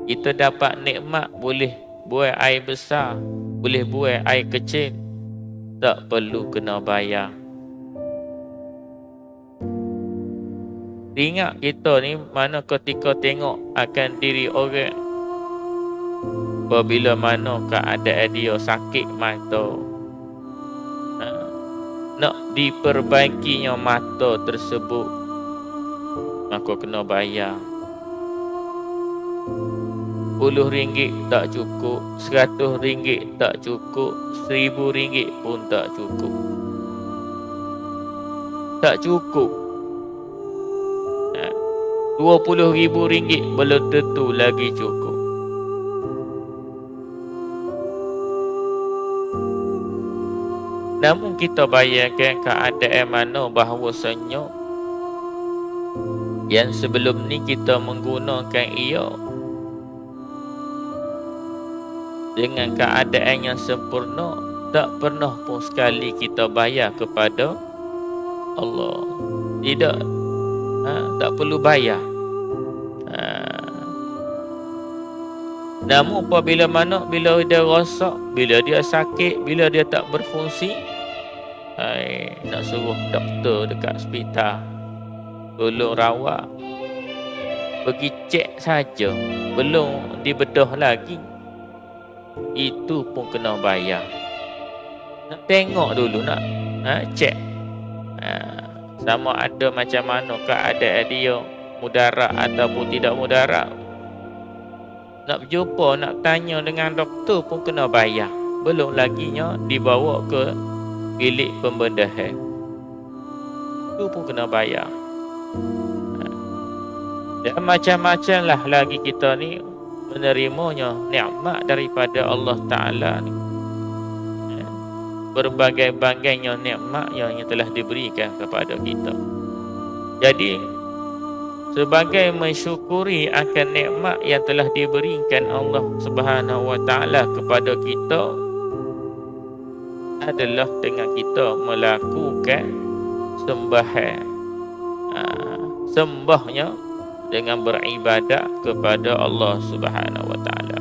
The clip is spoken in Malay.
Kita dapat nikmat, boleh buai air besar, boleh buai air kecil, tak perlu kena bayar. Ingat kita ni mana ketika tengok akan diri orang, apabila mana keadaan dia sakit mata, nak diperbaikinya mata tersebut, maka kena bayar. RM10 tak cukup, RM100 tak cukup, RM1000 pun tak cukup. Tak cukup. RM20,000 belum tentu lagi cukup. Namun kita bayangkan keadaan mana bahawasanya yang sebelum ni kita menggunakan ia dengan keadaan yang sempurna, tak pernah pun sekali kita bayar kepada Allah. Tidak, tak perlu bayar. Namun apabila mana, bila dia rosak, bila dia sakit, bila dia tak berfungsi, nak suruh doktor dekat hospital tolong rawat, pergi cek saja, belum dibedah lagi, itu pun kena bayar. Nak tengok dulu, nak cek sama ada macam mana keadaan dia, mudarat ataupun tidak mudarat. Nak berjumpa, nak tanya dengan doktor pun kena bayar. Belum laginya dibawa ke bilik pembedahan, itu pun kena bayar. Dan macam-macam lah lagi kita ni menerimanya nikmat daripada Allah Ta'ala ni. Berbagai-bagainya nikmat yang telah diberikan kepada kita. Jadi sebagai mensyukuri akan nikmat yang telah diberikan Allah Subhanahu wa Ta'ala kepada kita adalah dengan kita melakukan sembahan, sembahnya dengan beribadat kepada Allah Subhanahu wa Ta'ala.